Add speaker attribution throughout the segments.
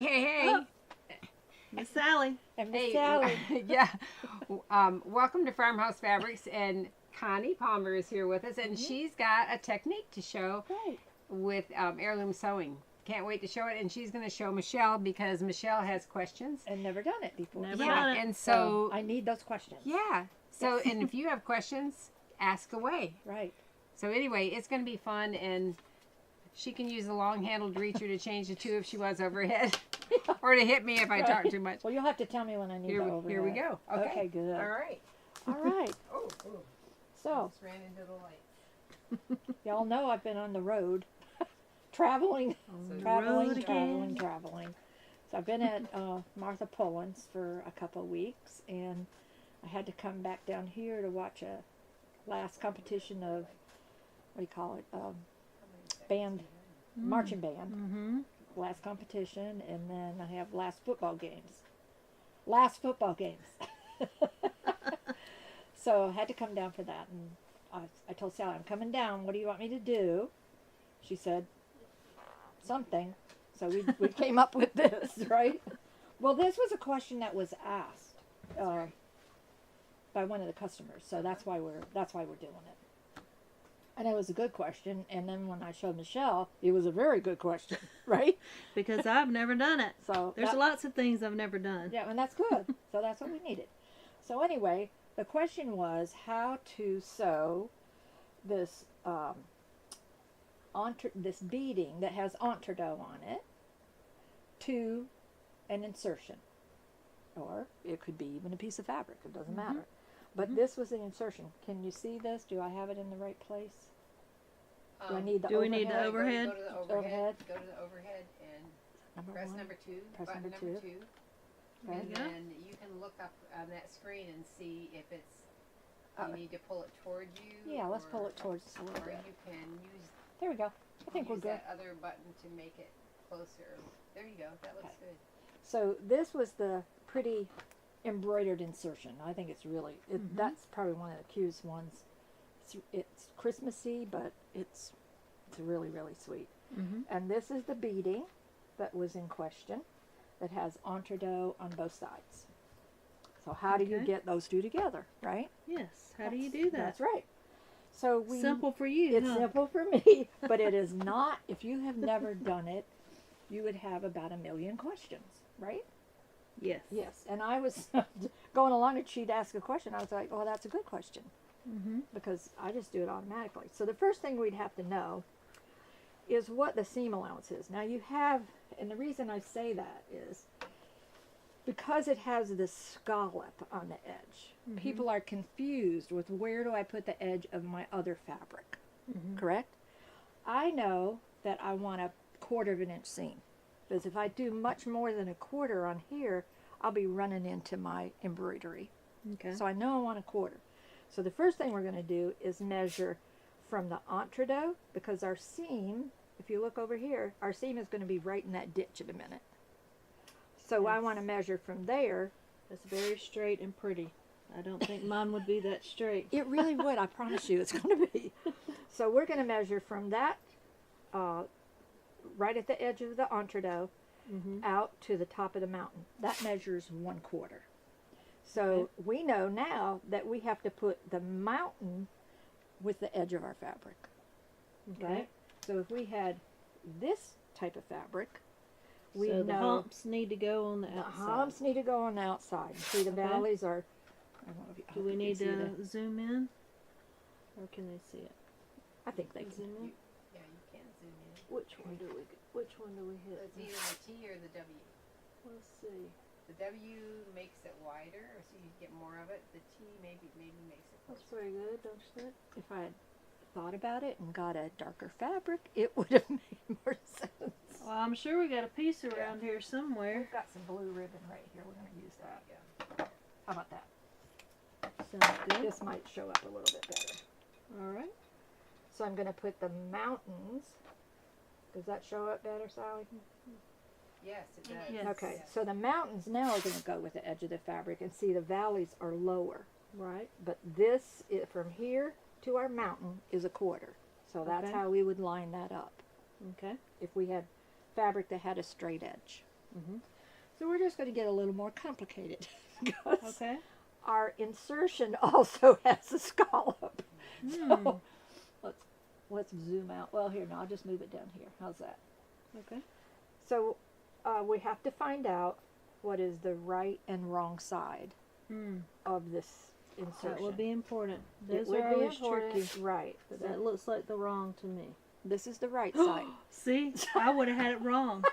Speaker 1: Hey,
Speaker 2: Oh, Miss Sally.
Speaker 3: And Miss
Speaker 1: hey,
Speaker 3: Sally.
Speaker 1: yeah. Welcome to Farmhouse Fabrics, and Connie Palmer is here with us, and she's got a technique to show
Speaker 3: Right.
Speaker 1: with heirloom sewing. Can't wait to show it, and she's going to show Michelle because Michelle has questions.
Speaker 3: And never done it before.
Speaker 2: Never
Speaker 1: Yeah,
Speaker 2: done it.
Speaker 1: and
Speaker 3: So
Speaker 1: so
Speaker 3: I need those questions.
Speaker 1: yeah. So,
Speaker 3: Yes.
Speaker 1: and if you have questions, ask away.
Speaker 3: Right.
Speaker 1: So anyway, it's going to be fun, and she can use the long-handled reacher to change the two if she was overhead, or to hit me if I talk too much.
Speaker 3: Well, you'll have to tell me when I need
Speaker 1: Here,
Speaker 3: to overhead.
Speaker 1: here we go. Okay.
Speaker 3: Good.
Speaker 1: All right.
Speaker 3: All right.
Speaker 1: Oh,
Speaker 3: So,
Speaker 1: just ran into the light.
Speaker 3: y'all know I've been on the road, traveling,
Speaker 2: the
Speaker 3: traveling,
Speaker 2: road
Speaker 3: traveling,
Speaker 2: again.
Speaker 3: traveling. So I've been at Martha Pullens for a couple of weeks, and I had to come back down here to watch a last competition of, what do you call it, band, marching band.
Speaker 2: Mm-hmm.
Speaker 3: Last competition, and then I have last football games. Last football games. So I had to come down for that, and I told Sally, I'm coming down. What do you want me to do? She said, something. So we came up with this, right? Well, this was a question that was asked by one of the customers, so that's why we're doing it. And it was a good question, and then when I showed Michelle, it was a very good question, right?
Speaker 2: Because I've never done it.
Speaker 3: So
Speaker 2: There's
Speaker 3: that-
Speaker 2: lots of things I've never done.
Speaker 3: Yeah, and that's good. So that's what we needed. So anyway, the question was how to sew this this beading that has entredo on it to an insertion, or it could be even a piece of fabric. It doesn't matter. But this was the insertion. Can you see this? Do I have it in the right place? Do I need the
Speaker 2: Do we need the
Speaker 3: overhead?
Speaker 2: overhead?
Speaker 1: Go to the overhead.
Speaker 3: Overhead.
Speaker 1: Go to the overhead and
Speaker 3: Number
Speaker 1: press
Speaker 3: one.
Speaker 1: number two.
Speaker 3: Press
Speaker 1: button
Speaker 3: number
Speaker 1: number
Speaker 3: two.
Speaker 1: two.
Speaker 3: Okay.
Speaker 1: And
Speaker 2: Yeah.
Speaker 1: then you can look up on that screen and see if it's. You need to pull it towards you.
Speaker 3: Yeah, let's
Speaker 1: or-
Speaker 3: pull it towards us a little
Speaker 1: Or
Speaker 3: bit.
Speaker 1: you can use.
Speaker 3: There we go. I think we're
Speaker 1: use
Speaker 3: good.
Speaker 1: that other button to make it closer. There you go. That looks
Speaker 3: Okay.
Speaker 1: good.
Speaker 3: So this was the pretty embroidered insertion. I think it's really, that's probably one of the cutest ones. It's Christmassy, but it's really, really sweet.
Speaker 2: Mm-hmm.
Speaker 3: And this is the beading that was in question that has entredo on both sides. So how do you
Speaker 2: Okay.
Speaker 3: get those two together, right?
Speaker 2: Yes. How do you do that?
Speaker 3: That's right. So we
Speaker 2: Simple for you.
Speaker 3: It's
Speaker 2: huh?
Speaker 3: simple for me, but it is not. If you have never done it, you would have about 1,000,000 questions, right?
Speaker 2: Yes.
Speaker 3: Yes. And I was going along, and she'd ask a question. I was like, "Oh, that's a good question,"
Speaker 2: Mm-hmm.
Speaker 3: because I just do it automatically. So the first thing we'd have to know is what the seam allowance is. Now you have, and the reason I say that is because it has this scallop on the edge. People are confused with where do I put the edge of my other fabric, correct? I know that I want a 1/4 of an inch seam, because if I do much more than a 1/4 on here, I'll be running into my embroidery.
Speaker 2: Okay.
Speaker 3: So I know I want a 1/4. So the first thing we're going to do is measure from the entredo, because our seam, if you look over here, our seam is going to be right in that ditch in a minute. So I
Speaker 2: Yes.
Speaker 3: want to measure from there.
Speaker 2: That's very straight and pretty. I don't think mine would be that straight.
Speaker 3: It really would. I promise you, it's going to be. So we're going to measure from that, right at the edge of the entredo,
Speaker 2: Mm-hmm.
Speaker 3: out to the top of the mountain. That measures 1/4. So we know now that we have to put the mountain with the edge of our fabric.
Speaker 2: Okay.
Speaker 3: Right? So if we had this type of fabric, we
Speaker 2: So the
Speaker 3: know
Speaker 2: humps need to go on the
Speaker 3: the
Speaker 2: outside.
Speaker 3: humps need to go on the outside. See, the
Speaker 2: Okay.
Speaker 3: valleys are. I don't know if you, I
Speaker 2: Do
Speaker 3: hope
Speaker 2: we
Speaker 3: you can
Speaker 2: need
Speaker 3: see
Speaker 2: to zoom in? Or can they see it?
Speaker 3: I think they can.
Speaker 2: Zoom in?
Speaker 1: Yeah, you can zoom in.
Speaker 2: Which one do we
Speaker 1: So it's either the T or the W.
Speaker 2: Let's see.
Speaker 1: The W makes it wider, so you get more of it. The T maybe makes it
Speaker 2: That's
Speaker 1: closer.
Speaker 2: pretty good, don't you think?
Speaker 3: If I had thought about it and got a darker fabric, it would have made more sense.
Speaker 2: Well, I'm sure we got a piece around here somewhere.
Speaker 3: We've got some blue ribbon right here. We're going to use that.
Speaker 1: Yeah.
Speaker 3: How about that?
Speaker 2: Sounds good.
Speaker 3: This might show up a little bit better.
Speaker 2: All right.
Speaker 3: So I'm going to put the mountains. Does that show up better, Sally?
Speaker 1: Yes, it does.
Speaker 2: Yes.
Speaker 3: Okay,
Speaker 1: Yes.
Speaker 3: so the mountains now are going to go with the edge of the fabric, and see the valleys are lower.
Speaker 2: Right.
Speaker 3: But this, from here to our mountain, is a 1/4. So that's
Speaker 2: Okay.
Speaker 3: how we would line that up
Speaker 2: Okay.
Speaker 3: if we had fabric that had a straight edge.
Speaker 2: Mhm.
Speaker 3: So we're just going to get a little more complicated. because
Speaker 2: Okay.
Speaker 3: our insertion also has a scallop. So let's zoom out. Well, here, no, I'll just move it down here. How's that?
Speaker 2: Okay.
Speaker 3: So we have to find out what is the right and wrong side of this insertion.
Speaker 2: That would be important.
Speaker 3: It
Speaker 2: Those
Speaker 3: would
Speaker 2: are
Speaker 3: be
Speaker 2: always
Speaker 3: important,
Speaker 2: tricky.
Speaker 3: right?
Speaker 2: But that looks like the wrong to me.
Speaker 3: This is the right side.
Speaker 2: See, I would have had it wrong.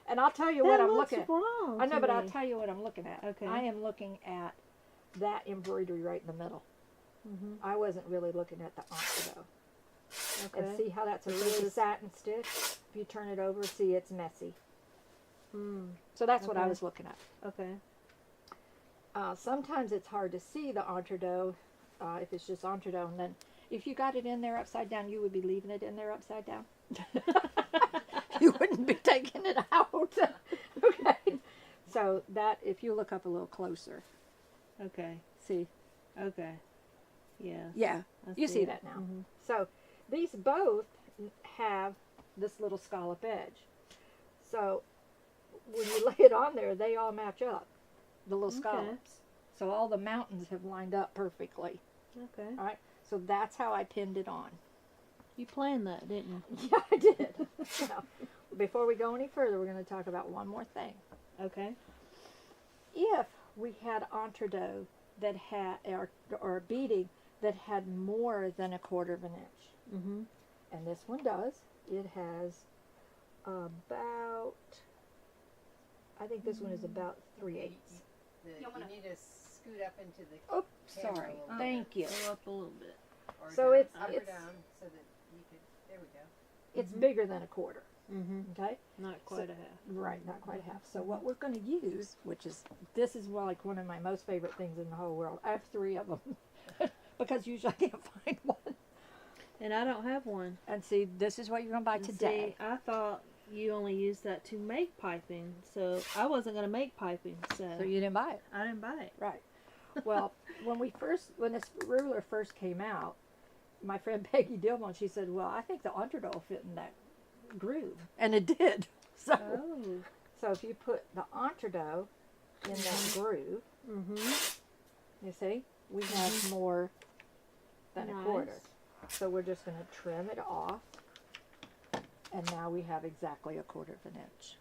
Speaker 3: And I'll tell you what
Speaker 2: That
Speaker 3: I'm
Speaker 2: looks
Speaker 3: looking at.
Speaker 2: wrong
Speaker 3: I know,
Speaker 2: to
Speaker 3: but
Speaker 2: me.
Speaker 3: I'll tell you what I'm looking at.
Speaker 2: Okay.
Speaker 3: I am looking at that embroidery right in the middle.
Speaker 2: Mhm.
Speaker 3: I wasn't really looking at the envelope.
Speaker 2: Okay.
Speaker 3: And see how that's a
Speaker 2: So
Speaker 3: really
Speaker 2: this-
Speaker 3: satin stitch? If you turn it over, see it's messy.
Speaker 2: Mm.
Speaker 3: So that's what I
Speaker 2: Okay.
Speaker 3: was looking at.
Speaker 2: Okay.
Speaker 3: Sometimes it's hard to see the entredo if it's just entredo. And then if you got it in there upside down, you would be leaving it in there upside down. You wouldn't be taking it out. Okay. So that, if you look up a little closer,
Speaker 2: Okay.
Speaker 3: see?
Speaker 2: Okay. Yeah.
Speaker 3: Yeah,
Speaker 2: I
Speaker 3: you see
Speaker 2: it.
Speaker 3: that now.
Speaker 2: Mhm.
Speaker 3: So these both have this little scallop edge. So when you lay it on there, they all match up, the little
Speaker 2: Okay.
Speaker 3: scallops. So all the mountains have lined up perfectly.
Speaker 2: Okay.
Speaker 3: All right. So that's how I pinned it on.
Speaker 2: You planned that, didn't you?
Speaker 3: Yeah, I did. Now, before we go any further, we're going to talk about one more thing.
Speaker 2: Okay.
Speaker 3: If we had entredo that had, or beading that had more than a quarter of an inch,
Speaker 2: Mhm.
Speaker 3: and this one does, it has about, I think this one is about 3/8.
Speaker 1: You need to scoot up into the
Speaker 3: Oh,
Speaker 1: camera
Speaker 3: sorry.
Speaker 1: a little bit.
Speaker 3: Thank you.
Speaker 2: Go up a little bit.
Speaker 1: or
Speaker 3: So
Speaker 1: down,
Speaker 3: it's-
Speaker 1: up or
Speaker 3: it's-
Speaker 1: down so that you could. There we go.
Speaker 3: It's bigger than a quarter.
Speaker 2: Mhm.
Speaker 3: Okay.
Speaker 2: Not quite a half.
Speaker 3: Right, not quite half. So what we're going to use, this is like one of my most favorite things in the whole world. I have 3 of them because usually I can't find one.
Speaker 2: And I don't have one.
Speaker 3: And see, this is what you're going to buy
Speaker 2: And
Speaker 3: today.
Speaker 2: See, I thought you only used that to make piping, so I wasn't gonna make piping, so
Speaker 3: So you didn't buy it,
Speaker 2: I didn't buy it.
Speaker 3: right? Well, when this ruler first came out, my friend Peggy Dillman, she said, "Well, I think the entredo will fit in that groove," and it did. So,
Speaker 2: Oh.
Speaker 3: so if you put the entredo in that groove,
Speaker 2: Mhm.
Speaker 3: you see, we have more than a
Speaker 2: Nice.
Speaker 3: quarter. So we're just going to trim it off, and now we have exactly a quarter of an inch.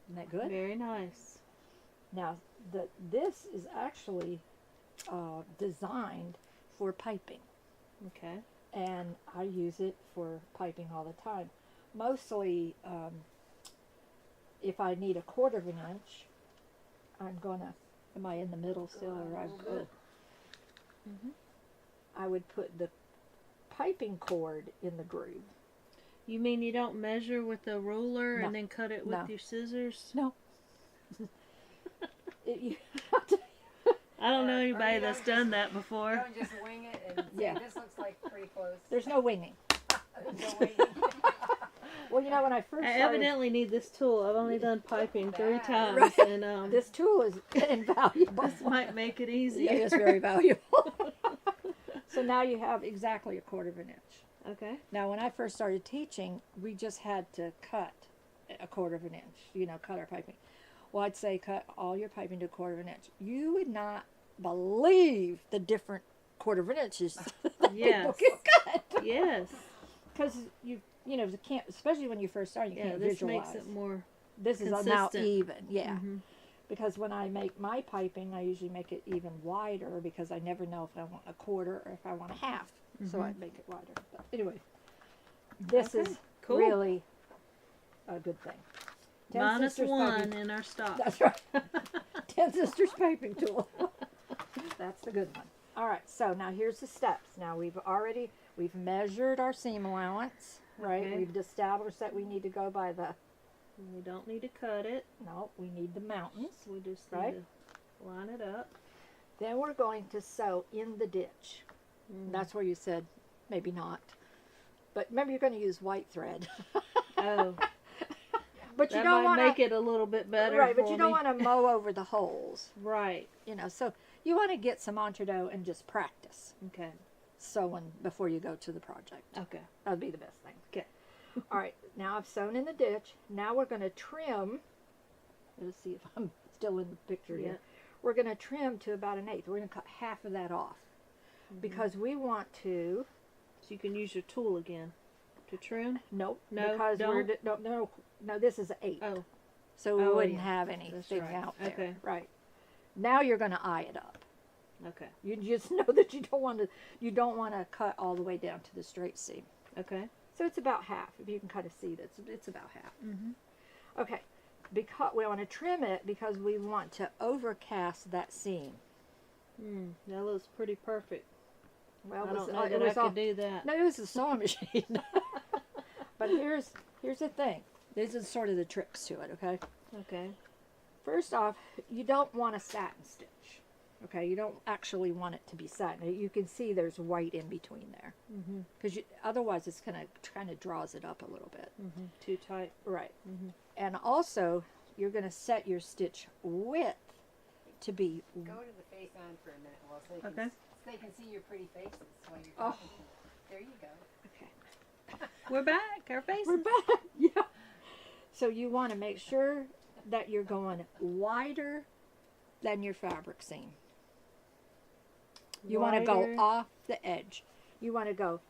Speaker 3: Isn't that good?
Speaker 2: Very nice.
Speaker 3: Now, this is actually designed for piping,
Speaker 2: Okay.
Speaker 3: and I use it for piping all the time. Mostly, if I need a quarter of an inch, am I in the middle still, or I'm good? I would put the piping cord in the groove.
Speaker 2: You mean you don't measure with a ruler
Speaker 3: No.
Speaker 2: and then cut it with
Speaker 3: No.
Speaker 2: your scissors?
Speaker 3: No. You,
Speaker 2: I don't know
Speaker 1: Or
Speaker 2: anybody
Speaker 1: you
Speaker 2: that's
Speaker 1: don't
Speaker 2: done that before.
Speaker 1: Don't just wing it and say,
Speaker 3: Yeah.
Speaker 1: this looks like pretty close.
Speaker 3: there's no winging.
Speaker 1: There's no winging.
Speaker 3: Well, you know, when I first
Speaker 2: I
Speaker 3: started,
Speaker 2: evidently need this tool. I've only done piping 3
Speaker 1: Bad.
Speaker 2: times,
Speaker 3: Right.
Speaker 2: and
Speaker 3: this tool is invaluable.
Speaker 2: this might make it
Speaker 3: Yeah,
Speaker 2: easier.
Speaker 3: it's very valuable. So now you have exactly a quarter of an inch.
Speaker 2: Okay.
Speaker 3: Now, when I first started teaching, we just had to cut a quarter of an inch, cut our piping. Well, I'd say cut all your piping to a quarter of an inch. You would not believe the different quarter of an inches that
Speaker 2: Yes.
Speaker 3: people can cut.
Speaker 2: Yes.
Speaker 3: Because you can't, especially when you first start, you
Speaker 2: Yeah,
Speaker 3: can't
Speaker 2: this
Speaker 3: visualize.
Speaker 2: makes it more
Speaker 3: This is now
Speaker 2: consistent.
Speaker 3: even, yeah.
Speaker 2: Mhm.
Speaker 3: Because when I make my piping, I usually make it even wider because I never know if I want a quarter or if I want a half. So I make it wider. But anyway, this
Speaker 2: Okay,
Speaker 3: is
Speaker 2: cool.
Speaker 3: really a good thing. Ten
Speaker 2: Minus
Speaker 3: Sisters
Speaker 2: 1
Speaker 3: piping-
Speaker 2: in our stock.
Speaker 3: That's right. 10 Sisters piping tool. That's the good one. All right, so now here's the steps. Now we've measured our seam allowance, right?
Speaker 2: Okay.
Speaker 3: We've established that we need to go by the,
Speaker 2: We don't need to cut it.
Speaker 3: no, we need the mountains.
Speaker 2: We just
Speaker 3: Right.
Speaker 2: need to line it up.
Speaker 3: Then we're going to sew in the ditch. That's where you said maybe not. But remember, you're going to use white thread.
Speaker 2: Oh,
Speaker 3: But you
Speaker 2: that
Speaker 3: don't
Speaker 2: might
Speaker 3: want
Speaker 2: make
Speaker 3: to,
Speaker 2: it a little bit better.
Speaker 3: right? But
Speaker 2: for
Speaker 3: you don't
Speaker 2: me.
Speaker 3: want to mow over the holes,
Speaker 2: Right.
Speaker 3: So you want to get some entredo and just practice
Speaker 2: Okay.
Speaker 3: sewing before you go to the project.
Speaker 2: Okay.
Speaker 3: That would be the best thing.
Speaker 2: Okay.
Speaker 3: All right, now I've sewn in the ditch. Now we're going to trim Let's see if I'm still in the picture
Speaker 2: Yeah.
Speaker 3: here. We're going to trim to about 1/8. We're going to cut half of that off because we want to.
Speaker 2: So you can use your tool again to trim.
Speaker 3: Nope.
Speaker 2: No,
Speaker 3: because we're
Speaker 2: don't?
Speaker 3: no. This is 1/8.
Speaker 2: Oh,
Speaker 3: So we
Speaker 2: Oh,
Speaker 3: wouldn't
Speaker 2: yeah.
Speaker 3: have
Speaker 2: That's
Speaker 3: anything
Speaker 2: right.
Speaker 3: out there.
Speaker 2: Okay.
Speaker 3: Right. Now you're going to eye it up.
Speaker 2: okay,
Speaker 3: You just know that you don't want to cut all the way down to the straight seam.
Speaker 2: okay.
Speaker 3: So it's about half. If you can kind of see that, it's about half.
Speaker 2: Mm-hmm.
Speaker 3: Okay. Because we want to trim it because we want to overcast that seam.
Speaker 2: That looks pretty perfect.
Speaker 3: Well,
Speaker 2: I
Speaker 3: it was,
Speaker 2: don't know
Speaker 3: it
Speaker 2: that
Speaker 3: was
Speaker 2: I
Speaker 3: all,
Speaker 2: could do that.
Speaker 3: no, it was a sewing machine. But here's the thing. These are sort of the tricks to it. Okay.
Speaker 2: Okay.
Speaker 3: First off, you don't want a satin stitch. Okay, you don't actually want it to be satin. You can see there's white in between there, because otherwise it's kind of draws it up a little bit.
Speaker 2: Too tight.
Speaker 3: Right. And also, you're going to set your stitch width to be.
Speaker 1: Go to the face on for a minute, well, so they
Speaker 2: Okay.
Speaker 1: so they can see your pretty faces while you're talking to them. There you go.
Speaker 3: Okay.
Speaker 2: We're back. Our faces.
Speaker 3: We're back. Yeah. So you want to make sure that you're going wider than your fabric seam. You want to go
Speaker 2: Wider.
Speaker 3: off the edge. You want to go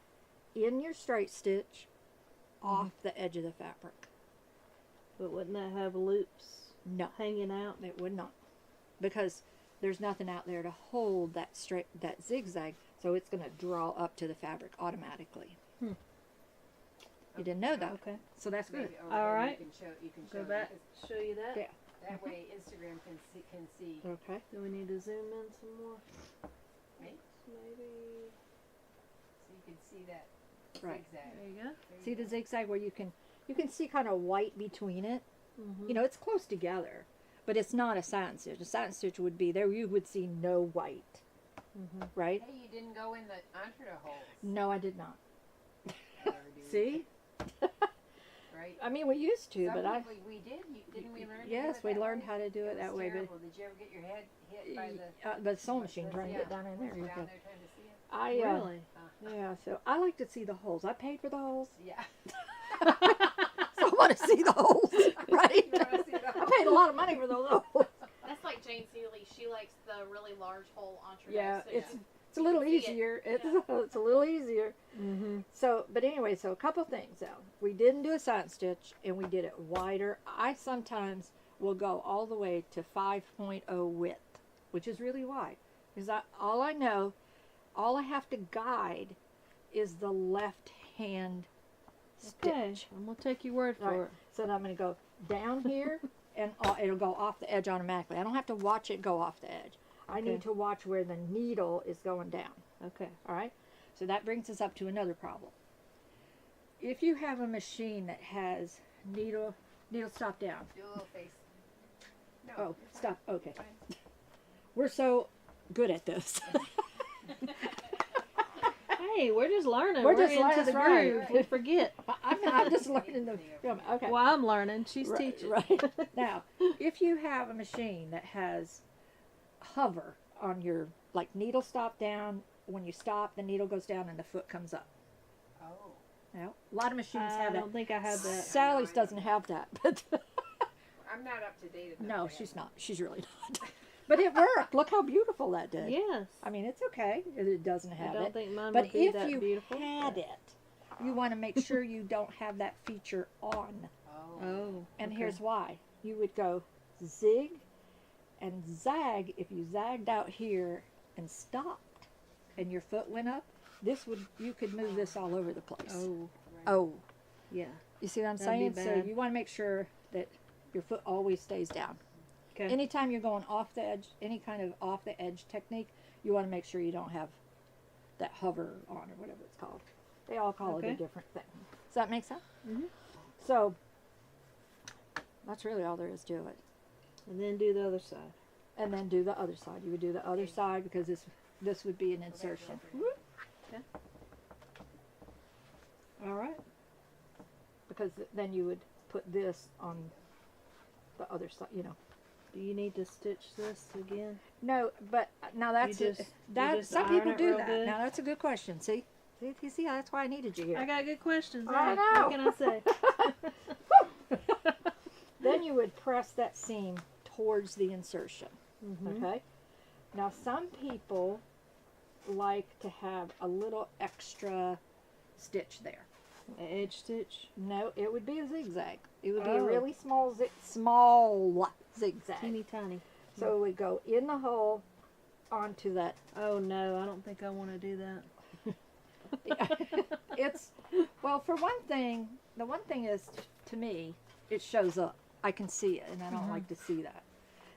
Speaker 3: in your straight stitch, off the edge of the fabric.
Speaker 2: But wouldn't that have loops
Speaker 3: No,
Speaker 2: hanging out?
Speaker 3: it would not, because there's nothing out there to hold that zigzag, so it's going to draw up to the fabric automatically. You didn't know that,
Speaker 2: Okay.
Speaker 3: so that's good.
Speaker 1: Maybe over
Speaker 2: All
Speaker 1: there
Speaker 2: right.
Speaker 1: You can show
Speaker 2: Go back.
Speaker 1: because
Speaker 2: Show you that.
Speaker 3: Yeah.
Speaker 1: that way Instagram can see.
Speaker 3: Okay.
Speaker 2: Do we need to zoom in some more?
Speaker 1: Maybe.
Speaker 2: Maybe.
Speaker 1: So you can see that
Speaker 3: Right.
Speaker 1: zigzag.
Speaker 2: There you go.
Speaker 1: There
Speaker 3: See
Speaker 1: you
Speaker 3: the
Speaker 1: go.
Speaker 3: zigzag where you can see kind of white between it.
Speaker 2: Mm-hmm.
Speaker 3: You know, it's close together, but it's not a satin stitch. A satin stitch would be there. You would see no white, right?
Speaker 1: Hey, you didn't go in the entre holes.
Speaker 3: No, I did not.
Speaker 1: Never do we?
Speaker 3: See?
Speaker 1: Right?
Speaker 3: I mean, we used to,
Speaker 1: Some
Speaker 3: but I.
Speaker 1: people we did. Didn't we learn?
Speaker 3: Yes,
Speaker 1: to do
Speaker 3: we
Speaker 1: it that
Speaker 3: learned
Speaker 1: way?
Speaker 3: how to do it
Speaker 1: was
Speaker 3: that way,
Speaker 1: terrible. Did you ever get your head hit by the
Speaker 3: but the sewing machine trying to get down in there.
Speaker 1: Was you
Speaker 3: Okay.
Speaker 1: down there trying to see it?
Speaker 3: I
Speaker 2: Really?
Speaker 3: yeah. So I like to see the holes. I paid for the holes,
Speaker 1: Yeah.
Speaker 3: so I want to see the holes, right?
Speaker 1: You wanna see the
Speaker 3: I paid a lot of money for those holes.
Speaker 4: That's like Jane Seeley. She likes the really large hole entree.
Speaker 3: Yeah,
Speaker 4: so
Speaker 3: it's a little
Speaker 4: see it.
Speaker 3: easier.
Speaker 4: Yeah.
Speaker 3: It's a little easier.
Speaker 2: Mm-hmm.
Speaker 3: So, but anyway, so a couple things though. We didn't do a satin stitch, and we did it wider. I sometimes will go all the way to 5.0 width, which is really wide, because all I have to guide is the left hand stitch.
Speaker 2: Okay. I'm gonna take your word for
Speaker 3: Right.
Speaker 2: it.
Speaker 3: So then I'm going to go down here, and it'll go off the edge automatically. I don't have to watch it go off the edge. I
Speaker 2: Okay.
Speaker 3: need to watch where the needle is going down.
Speaker 2: Okay.
Speaker 3: All right. So that brings us up to another problem. If you have a machine that has needle stop down.
Speaker 1: Do a little face. No.
Speaker 3: Oh,
Speaker 1: you're fine.
Speaker 3: stop. Okay.
Speaker 1: Fine.
Speaker 3: We're so good at this.
Speaker 2: Hey, we're just learning.
Speaker 3: We're just
Speaker 2: into
Speaker 3: learning,
Speaker 2: the
Speaker 3: that's right.
Speaker 2: groove. We forget.
Speaker 3: I'm just learning the. Okay.
Speaker 2: Well, I'm learning. She's
Speaker 3: Right,
Speaker 2: teaching.
Speaker 3: right. Now, if you have a machine that has hover on your, like, needle stop down, when you stop, the needle goes down and the foot comes up.
Speaker 1: Oh.
Speaker 3: Now, a lot of machines
Speaker 2: I
Speaker 3: have
Speaker 2: don't
Speaker 3: that.
Speaker 2: think I have that.
Speaker 3: Sally's doesn't have that, but
Speaker 1: I'm not up to date enough.
Speaker 3: no,
Speaker 1: to
Speaker 3: she's
Speaker 1: have
Speaker 3: not. She's really not. But it worked. Look how beautiful that did.
Speaker 2: Yes.
Speaker 3: I mean, it's okay if it doesn't
Speaker 2: I
Speaker 3: have
Speaker 2: don't
Speaker 3: it.
Speaker 2: think mine
Speaker 3: But
Speaker 2: would be
Speaker 3: if
Speaker 2: that
Speaker 3: you
Speaker 2: beautiful.
Speaker 3: had it, you want to make sure you don't have that feature on.
Speaker 1: Oh.
Speaker 2: Oh.
Speaker 3: And
Speaker 2: okay.
Speaker 3: here's why. You would go zig and zag. If you zagged out here and stopped and your foot went up, you could move this all over the place.
Speaker 2: Oh.
Speaker 3: Oh.
Speaker 2: Yeah.
Speaker 3: You see what I'm
Speaker 2: That'd be
Speaker 3: saying? So
Speaker 2: bad.
Speaker 3: you want to make sure that your foot always stays down.
Speaker 2: Okay.
Speaker 3: Anytime you're going off the edge, any kind of off the edge technique, you want to make sure you don't have that hover on or whatever it's called. They all call it a
Speaker 2: Okay.
Speaker 3: different thing. Does that make sense?
Speaker 2: Mhm.
Speaker 3: So that's really all there is to it.
Speaker 2: And then do the other side.
Speaker 3: And then do the other side. You would do the other side because this would be an insertion.
Speaker 2: Okay.
Speaker 3: All right. Because then you would put this on the other side, you know.
Speaker 2: Do you need to stitch this again?
Speaker 3: No, but now that's
Speaker 2: just-
Speaker 3: that.
Speaker 2: just
Speaker 3: Some
Speaker 2: iron
Speaker 3: people
Speaker 2: it
Speaker 3: do
Speaker 2: real
Speaker 3: that.
Speaker 2: good?
Speaker 3: Now that's a good question. See, that's why I needed you here.
Speaker 2: I got good questions.
Speaker 3: I
Speaker 2: hey.
Speaker 3: know.
Speaker 2: What can I say?
Speaker 3: then you would press that seam towards the insertion. Okay. Now some people like to have a little extra stitch there.
Speaker 2: An edge stitch.
Speaker 3: No, it would be a zigzag. It would be a
Speaker 2: Oh.
Speaker 3: really small small zigzag.
Speaker 2: Teeny tiny.
Speaker 3: So it would go in the hole onto that.
Speaker 2: Oh no, I don't think I want to do that.
Speaker 3: It's, well, for one thing, the one thing is, to me, it shows up. I can see it, and I don't like to see that.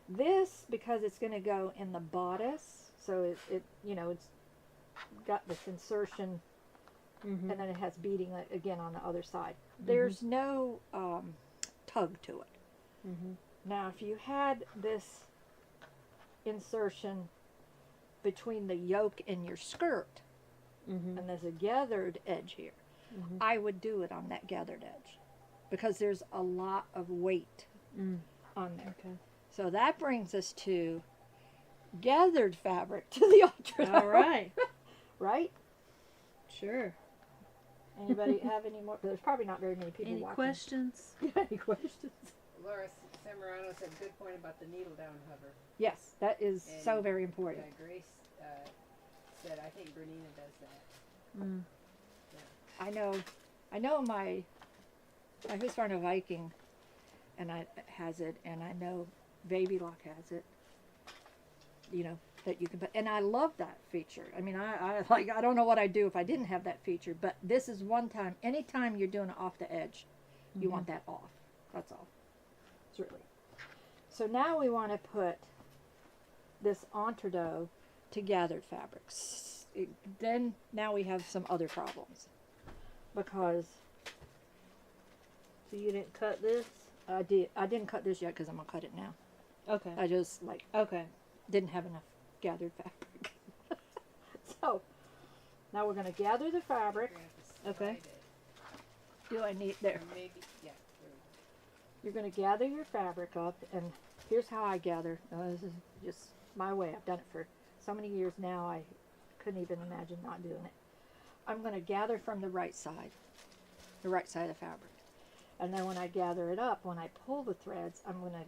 Speaker 3: This, because it's going to go in the bodice, so it you know, it's got this insertion, and then it has beading again on the other side. There's no tug to it. Now, if you had this insertion between the yoke and your skirt, and there's a gathered edge here, I would do it on that gathered edge because there's a lot of weight on there.
Speaker 2: Okay.
Speaker 3: So that brings us to gathered fabric to the ultra.
Speaker 2: All right.
Speaker 3: Right?
Speaker 2: Sure.
Speaker 3: Anybody have any more? There's probably not very many people
Speaker 2: Any
Speaker 3: watching.
Speaker 2: questions?
Speaker 3: Any questions?
Speaker 1: Laura Semorano said good point about the needle down hover.
Speaker 3: Yes, that is so
Speaker 1: And,
Speaker 3: very important.
Speaker 1: Grace said, I think Bernina does that.
Speaker 2: Mm.
Speaker 3: I know my Husqvarna Viking and has it, and I know Baby Lock has it. You know, that you can put, and I love that feature. I mean, I don't know what I'd do if I didn't have that feature, but this is one time, anytime you're doing it off the edge, you want that off. That's all. It's really. So now we want to put this entree to gathered fabrics. Then now we have some other problems because
Speaker 2: So you didn't cut this?
Speaker 3: I didn't cut this yet because I'm gonna cut it now.
Speaker 2: Okay.
Speaker 3: I just
Speaker 2: Okay.
Speaker 3: didn't have enough gathered fabric. So now we're going to gather the fabric.
Speaker 2: Okay.
Speaker 3: Do I need there?
Speaker 1: Maybe, yeah.
Speaker 3: You're going to gather your fabric up, and here's how I gather. This is just my way. I've done it for so many years now. I couldn't even imagine not doing it. I'm going to gather from the right side of the fabric, and then when I gather it up, when I pull the threads, I'm going to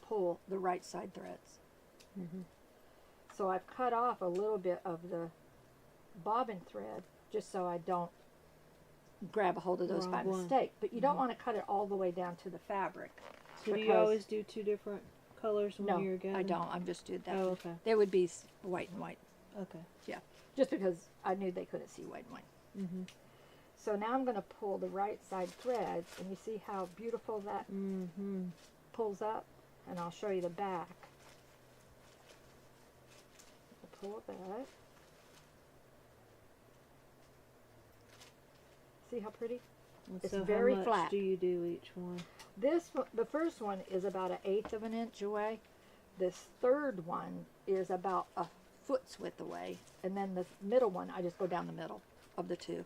Speaker 3: pull the right side threads. So I've cut off a little bit of the bobbin thread just so I don't grab a hold of those by
Speaker 2: Wrong one.
Speaker 3: mistake. But you don't want to cut it all the way down to the fabric.
Speaker 2: So do you
Speaker 3: because-
Speaker 2: always do two different colors when
Speaker 3: No,
Speaker 2: you're gathering?
Speaker 3: I don't. I'm just doing that.
Speaker 2: Oh, okay.
Speaker 3: There would be white and white.
Speaker 2: Okay.
Speaker 3: Just because I knew they couldn't see white and white.
Speaker 2: Mhm.
Speaker 3: So now I'm going to pull the right side threads, and you see how beautiful that
Speaker 2: Mhm.
Speaker 3: pulls up? And I'll show you the back. Pull that. See how pretty?
Speaker 2: And
Speaker 3: It's
Speaker 2: so
Speaker 3: very
Speaker 2: how much
Speaker 3: flat.
Speaker 2: do you do each one?
Speaker 3: The first one is about 1/8 of an inch away. This third one is about a foot's width away, and then the middle one, I just go down the middle of the two.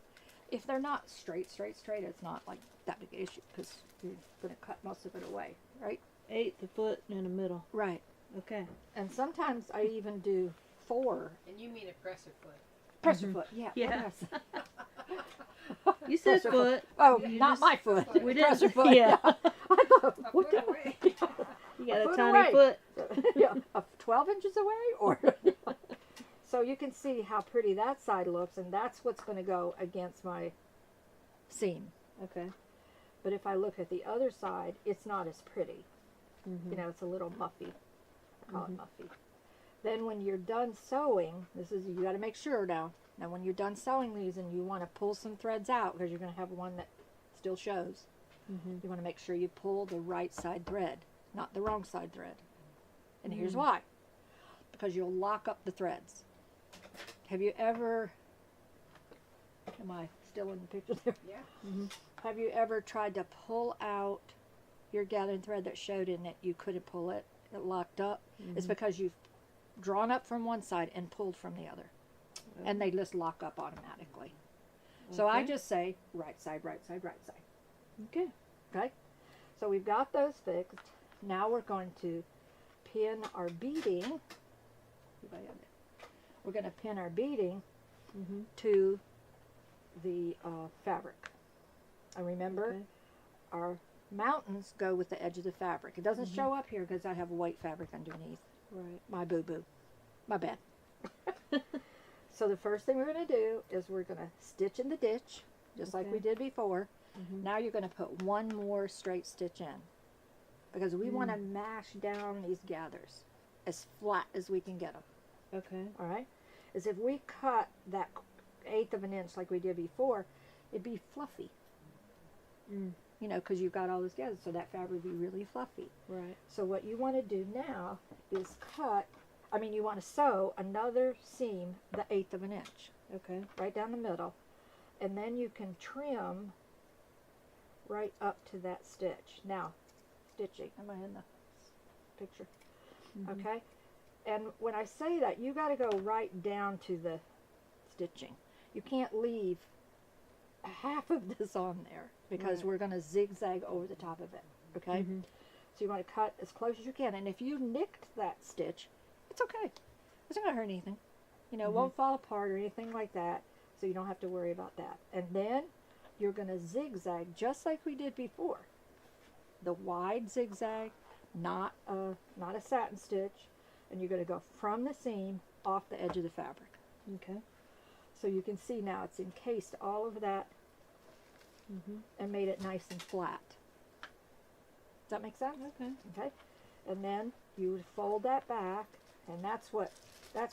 Speaker 3: If they're not straight, it's not like that big an issue because you're going to cut most of it away, right?
Speaker 2: 1/8 the foot and the middle.
Speaker 3: Right.
Speaker 2: Okay.
Speaker 3: And sometimes I even do 4
Speaker 1: And you mean a presser foot.
Speaker 3: presser foot. Yeah.
Speaker 2: Yeah.
Speaker 3: yes.
Speaker 2: You said
Speaker 3: Presser
Speaker 2: foot.
Speaker 3: Oh,
Speaker 2: You
Speaker 3: not
Speaker 2: just-
Speaker 3: my foot.
Speaker 2: We
Speaker 3: Presser
Speaker 2: didn't.
Speaker 3: foot.
Speaker 2: Yeah.
Speaker 3: I thought,
Speaker 1: A
Speaker 3: what
Speaker 1: foot
Speaker 3: the-
Speaker 1: away.
Speaker 2: You got
Speaker 3: A
Speaker 2: a
Speaker 3: foot
Speaker 2: tiny
Speaker 3: away.
Speaker 2: foot.
Speaker 3: yeah, 12 inches away, or so you can see how pretty that side looks, and that's what's going to go against my seam.
Speaker 2: Okay.
Speaker 3: But if I look at the other side, it's not as pretty.
Speaker 2: Mhm.
Speaker 3: You know, it's a little muffy. I call it muffy. Then when you're done sewing, you got to make sure now. Now when you're done sewing these and you want to pull some threads out because you're going to have one that still shows,
Speaker 2: Mhm.
Speaker 3: you want to make sure you pull the right side thread, not the wrong side thread. And here's why. Because you'll lock up the threads. Have you ever, am I still in the picture there?
Speaker 1: Yeah.
Speaker 3: Have you ever tried to pull out your gathering thread that showed in it you couldn't pull it, it locked up? It's because you've drawn up from one side and pulled from the other. And they just lock up automatically. So I
Speaker 2: Okay.
Speaker 3: just say right side, right side, right side.
Speaker 2: Okay.
Speaker 3: Okay? So we've got those fixed. Now we're going to pin our beading. We're going to pin our beading
Speaker 2: Mhm.
Speaker 3: to the fabric. And remember,
Speaker 2: Okay.
Speaker 3: our mountains go with the edge of the fabric. It doesn't show up here because I have white fabric underneath.
Speaker 2: Right.
Speaker 3: My boo-boo. My bad. So the first thing we're going to do is we're going to stitch in the ditch, just like we did before. Now you're going to put one more straight stitch in, because we want to mash down these gathers as flat as we can get them.
Speaker 2: Okay.
Speaker 3: All right? As if we cut that 1/8 of an inch like we did before, it'd be fluffy. You know, because you've got all this gathered, so that fabric would be really fluffy.
Speaker 2: Right.
Speaker 3: So what you want to do now is you want to sew another seam the 1/8 of an inch,
Speaker 2: Okay.
Speaker 3: right down the middle, and then you can trim right up to that stitch. Now, stitching, am I in the picture? Okay, and when I say that, you got to go right down to the stitching. You can't leave half of this on there, because we're going to zigzag over the top of it. Okay, so you want to cut as close as you can, and if you nicked that stitch, it's okay. It's not going to hurt anything. You know, it won't fall apart or anything like that, so you don't have to worry about that. And then you're going to zigzag just like we did before. The wide zigzag, not a satin stitch, and you're going to go from the seam off the edge of the fabric.
Speaker 2: Okay.
Speaker 3: So you can see now it's encased all of that and made it nice and flat. Does that make sense?
Speaker 2: Okay.
Speaker 3: Okay. And then you fold that back, and that's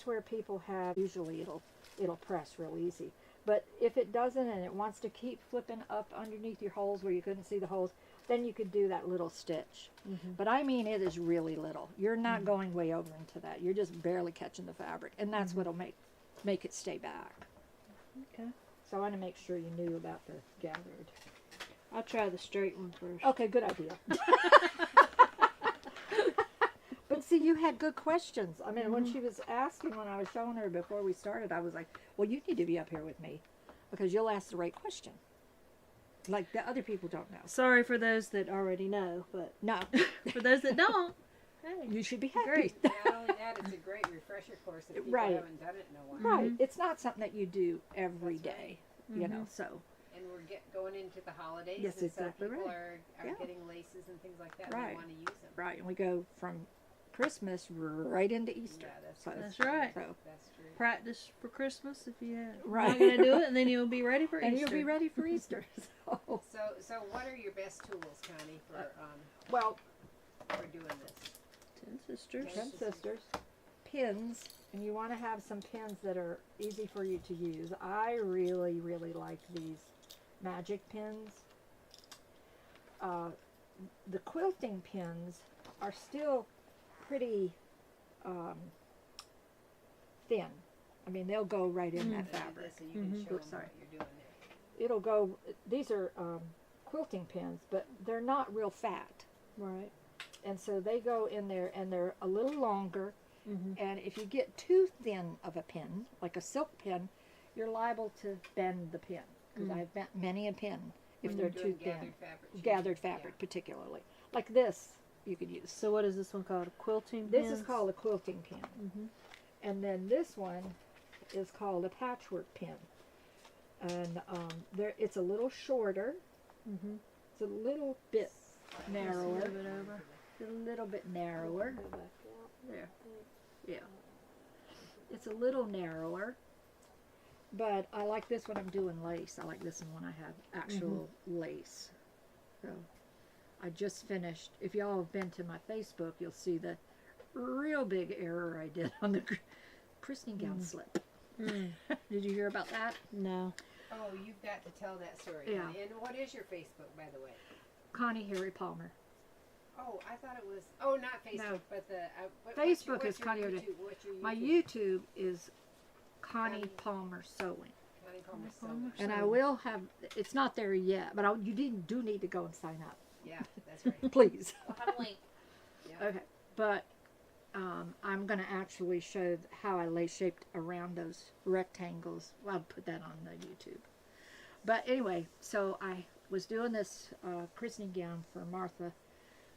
Speaker 3: where people have, usually it'll press real easy. But if it doesn't and it wants to keep flipping up underneath your holes where you couldn't see the holes, then you could do that little stitch. But I mean, it is really little. You're not going way over into that. You're just barely catching the fabric, and that's what'll make it stay back.
Speaker 2: Okay.
Speaker 3: So I want to make sure you knew about the gathered.
Speaker 2: I'll try the straight one first.
Speaker 3: Okay, good idea. But see, you had good questions. I mean, when she was asking, when I was showing her before we started, I was like, well, you need to be up here with me, because you'll ask the right question. Like the other people don't know.
Speaker 2: Sorry for those that already know, but
Speaker 3: No,
Speaker 2: for those that don't, hey.
Speaker 3: you should be happy.
Speaker 1: Great. Not only that, it's a great refresher course if people
Speaker 3: Right.
Speaker 1: haven't done it in a while.
Speaker 3: Right. It's not something that you do every
Speaker 1: That's
Speaker 3: day, you know, so.
Speaker 1: And we're going into the holidays.
Speaker 3: Yes,
Speaker 1: and
Speaker 3: exactly
Speaker 1: so people
Speaker 3: right.
Speaker 1: are
Speaker 3: Yeah.
Speaker 1: getting laces and things like that, and
Speaker 3: Right.
Speaker 1: they want to use them.
Speaker 3: Right, and we go from Christmas right into Easter.
Speaker 1: Yeah, that's,
Speaker 3: So-
Speaker 2: That's right.
Speaker 3: So,
Speaker 1: That's true.
Speaker 2: Practice for Christmas if you're
Speaker 3: Right.
Speaker 2: not going to do it, and then you'll be ready for
Speaker 3: and
Speaker 2: Easter.
Speaker 3: you'll be ready for Easter. So,
Speaker 1: So what are your best tools, Connie,
Speaker 3: well,
Speaker 1: for doing this?
Speaker 2: Ten Sisters.
Speaker 1: Okay.
Speaker 3: 10 sisters, pins, and you want to have some pins that are easy for you to use. I really, really like these magic pins. The quilting pins are still pretty thin. I mean, they'll go right in that fabric.
Speaker 1: This, and you can show
Speaker 3: Oops,
Speaker 1: them
Speaker 3: sorry.
Speaker 1: what you're doing there.
Speaker 3: It'll go, these are quilting pins, but they're not real fat.
Speaker 2: Right.
Speaker 3: And so they go in there, and they're a little longer. And if you get too thin of a pin, like a silk pin, you're liable to bend the pin. Because I've bent many a pin if
Speaker 1: When
Speaker 3: they're
Speaker 1: you're
Speaker 3: too
Speaker 1: doing
Speaker 3: thin.
Speaker 1: fabric.
Speaker 3: Gathered fabric, particularly. Like this, you could use.
Speaker 2: So what is this one called? A quilting
Speaker 3: This
Speaker 2: pins?
Speaker 3: is called a quilting pin. And then this one is called a patchwork pin. And it's a little shorter. It's a little bit narrower.
Speaker 2: Move it over.
Speaker 3: A little bit narrower. There. Yeah. It's a little narrower. But I like this when I'm doing lace. I like this one when I have actual lace. So I just finished. If y'all have been to my Facebook, you'll see the real big error I did on the christening gown slip. Did you hear about that?
Speaker 2: No.
Speaker 1: Oh, you've got to tell that story.
Speaker 3: Yeah.
Speaker 1: Connie. And what is your Facebook, by the way?
Speaker 3: Connie Palmer.
Speaker 1: Oh, I thought it was. Oh, not Facebook,
Speaker 3: No.
Speaker 1: but the
Speaker 3: Facebook is Connie
Speaker 1: Connie.
Speaker 3: O'Day.
Speaker 1: What's your YouTube?
Speaker 3: My YouTube is Connie Palmer Sewing.
Speaker 1: Connie Palmer
Speaker 2: Palmer
Speaker 1: Sewing.
Speaker 3: And I will have, it's not there yet, but you do need to go and sign up.
Speaker 1: Yeah, that's right.
Speaker 3: Please.
Speaker 4: We'll have a link.
Speaker 1: Yeah.
Speaker 3: Okay, but I'm going to actually show how I lace shaped around those rectangles. Well, I'll put that on the YouTube. But anyway, so I was doing this christening gown for Martha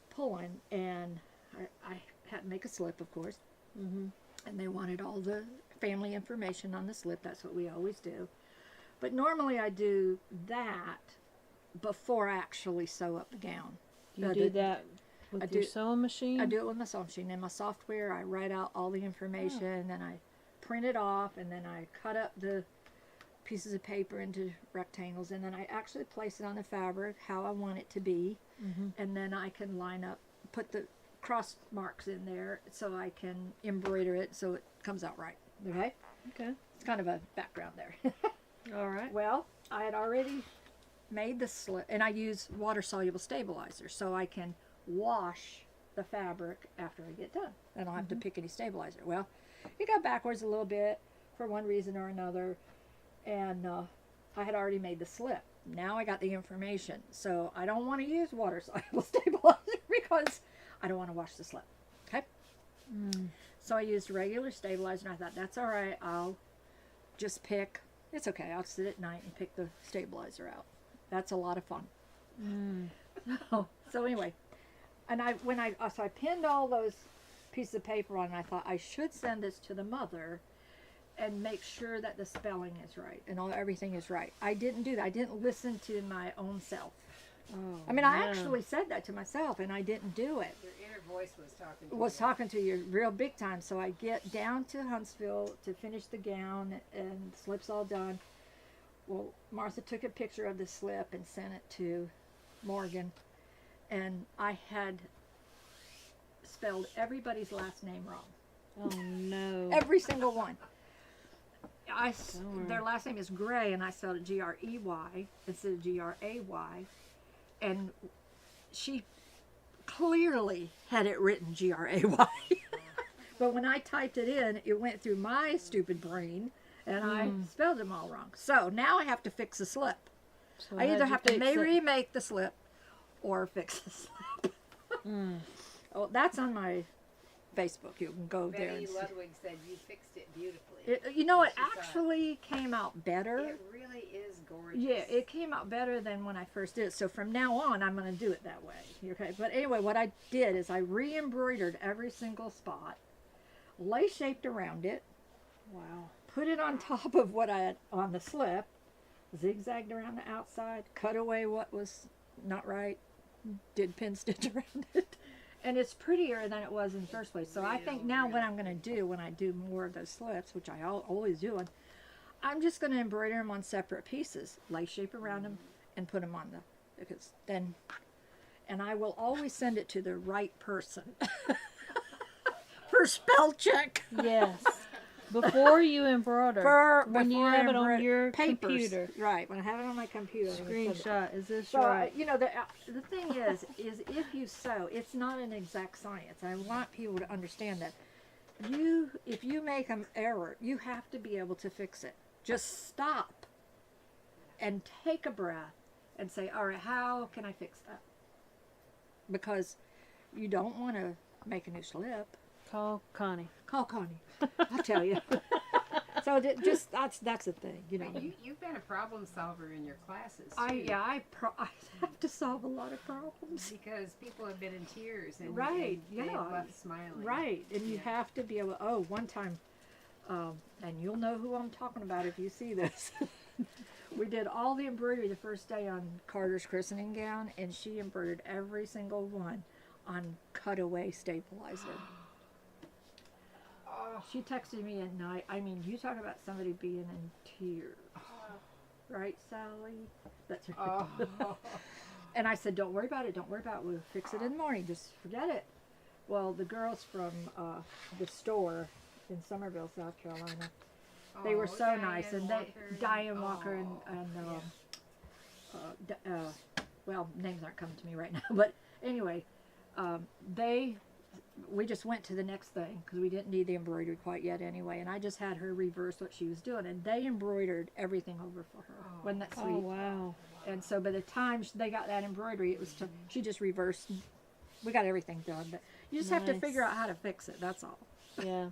Speaker 3: Pullen, and I had to make a slip, of course. And they wanted all the family information on the slip. That's what we always do. But normally I do that before I actually sew up the gown.
Speaker 2: You
Speaker 3: I
Speaker 2: do
Speaker 3: did-
Speaker 2: that with
Speaker 3: I
Speaker 2: your
Speaker 3: do-
Speaker 2: sewing machine?
Speaker 3: I do it with my sewing machine. In my software, I write out all the information, and I print it off, and then I cut up the pieces of paper into rectangles, and then I actually place it on the fabric how I want it to be, and then I can line up, put the cross marks in there so I can embroider it so it comes out right. Okay?
Speaker 2: Okay.
Speaker 3: It's kind of a background there.
Speaker 2: All right.
Speaker 3: Well, I had already made the slip, and I use water-soluble stabilizer so I can wash the fabric after I get done. I don't have to pick any stabilizer. Well, it got backwards a little bit for one reason or another, and I had already made the slip. Now I got the information, so I don't want to use water-soluble stabilizer because I don't want to wash the slip. Okay? So I used regular stabilizer, and I thought, that's all right. I'll just pick. It's okay. I'll sit at night and pick the stabilizer out. That's a lot of fun. So anyway, and I pinned all those pieces of paper on, and I thought I should send this to the mother and make sure that the spelling is right and everything is right. I didn't do that. I didn't listen to my own self.
Speaker 2: Oh,
Speaker 3: I mean, I
Speaker 2: no.
Speaker 3: actually said that to myself, and I didn't do it.
Speaker 1: Your inner voice was talking to
Speaker 3: Was
Speaker 1: you.
Speaker 3: talking to you real big time. So I get down to Huntsville to finish the gown, and the slip's all done. Well, Martha took a picture of the slip and sent it to Morgan, and I had spelled everybody's last name wrong.
Speaker 2: Oh no.
Speaker 3: Every single one.
Speaker 2: Darn.
Speaker 3: Their last name is Gray, and I spelled it Grey instead of Gray, and she clearly had it written Gray. But when I typed it in, it went through my stupid brain, and I spelled them all wrong. So now I have to fix the slip.
Speaker 2: So
Speaker 3: I
Speaker 2: how'd
Speaker 3: either
Speaker 2: you
Speaker 3: have to
Speaker 2: fix it?
Speaker 3: remake the slip or fix the slip. Oh, that's on my Facebook. You can go there.
Speaker 1: Betty
Speaker 3: And see.
Speaker 1: Ludwig said you fixed it beautifully.
Speaker 3: You know, it
Speaker 1: She saw it.
Speaker 3: actually came out better.
Speaker 1: It really is gorgeous.
Speaker 3: Yeah, it came out better than when I first did it. So from now on, I'm going to do it that way. Okay. But anyway, what I did is I re-embroidered every single spot, lace shaped around it,
Speaker 2: Wow.
Speaker 3: put it on top of what I had on the slip, zigzagged around the outside, cut away what was not right, did pin stitch around it. And it's prettier than it was in the first place. So I think now what I'm going to do when I do more of those slips, which I always do, I'm just going to embroider them on separate pieces, lace shape around them, and put them on because then, and I will always send it to the right person for spell check.
Speaker 2: Yes. Before you embroider. When you
Speaker 3: before I
Speaker 2: have it on
Speaker 3: embroider-
Speaker 2: your
Speaker 3: papers.
Speaker 2: computer.
Speaker 3: Right, when I have it on my computer. I'm gonna send it.
Speaker 2: Screenshot. Is this
Speaker 3: So,
Speaker 2: right?
Speaker 3: you know, the thing is if you sew, it's not an exact science. I want people to understand that. If you make an error, you have to be able to fix it. Just stop and take a breath and say, all right, how can I fix that? Because you don't want to make a new slip.
Speaker 2: Call Connie.
Speaker 3: Call Connie. I'll tell you. So just that's the thing, you know.
Speaker 1: You've been a problem solver in your classes. Too,
Speaker 3: I have to solve a lot of problems.
Speaker 1: because people have been in tears and
Speaker 3: Right,
Speaker 1: and they
Speaker 3: yeah.
Speaker 1: have left smiling.
Speaker 3: Right, and you
Speaker 1: Yeah.
Speaker 3: have to be able. Oh, one time, and you'll know who I'm talking about if you see this. We did all the embroidery the first day on Carter's christening gown, and she embroidered every single one on cutaway stabilizer. She texted me at night. I mean, you talk about somebody being in tears, right, Sally? That's right.
Speaker 1: Oh.
Speaker 3: And I said, don't worry about it. Don't worry about it. We'll fix it in the morning. Just forget it. Well, the girls from the store in Somerville, South Carolina, they were
Speaker 1: Oh,
Speaker 3: so
Speaker 1: Diane
Speaker 3: nice. And
Speaker 1: Walker.
Speaker 3: Diane Walker
Speaker 1: Yeah.
Speaker 3: well, names aren't coming to me right now. But anyway, we just went to the next thing because we didn't need the embroidery quite yet anyway. And I just had her reverse what she was doing. And they embroidered everything over for her. Wasn't that sweet?
Speaker 2: Oh, wow.
Speaker 3: And so by the time they got that embroidery, it was she just reversed. We got everything done, but you just have to
Speaker 2: Nice.
Speaker 3: figure out how to fix it. That's all.
Speaker 2: Yeah.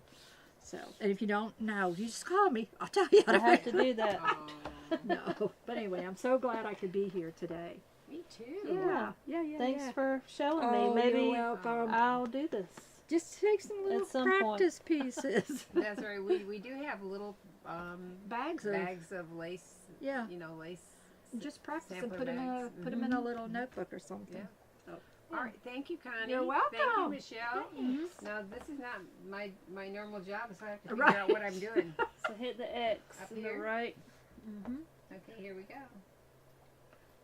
Speaker 3: So, and if you don't know, you just call me. I'll tell you how
Speaker 2: I
Speaker 3: to
Speaker 2: have
Speaker 3: fix
Speaker 2: to
Speaker 3: it.
Speaker 2: do that.
Speaker 1: Oh,
Speaker 3: No, but anyway, I'm so glad I could be here today.
Speaker 1: me too.
Speaker 3: Yeah.
Speaker 2: Thanks
Speaker 3: yeah.
Speaker 2: for showing
Speaker 3: Oh,
Speaker 2: me. Maybe
Speaker 3: you're welcome.
Speaker 2: I'll do this.
Speaker 3: Just take some little
Speaker 2: At some point.
Speaker 3: practice pieces.
Speaker 1: That's right. We do have little
Speaker 3: Bags of
Speaker 1: bags of lace.
Speaker 3: yeah.
Speaker 1: You know, lace.
Speaker 3: Just practice and
Speaker 1: sampler
Speaker 3: put them
Speaker 1: bags.
Speaker 3: in a little notebook or something.
Speaker 1: Yeah. All right, thank you, Connie.
Speaker 3: You're
Speaker 1: Thank you,
Speaker 3: welcome.
Speaker 1: Michelle.
Speaker 3: Thanks.
Speaker 1: Now this is not my normal job, so I have to figure
Speaker 3: Right.
Speaker 1: out what I'm doing.
Speaker 2: So hit the X
Speaker 1: Up
Speaker 2: in
Speaker 1: here?
Speaker 2: the right.
Speaker 1: Okay, here we go.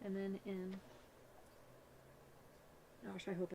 Speaker 2: And then in.
Speaker 3: Gosh, I hope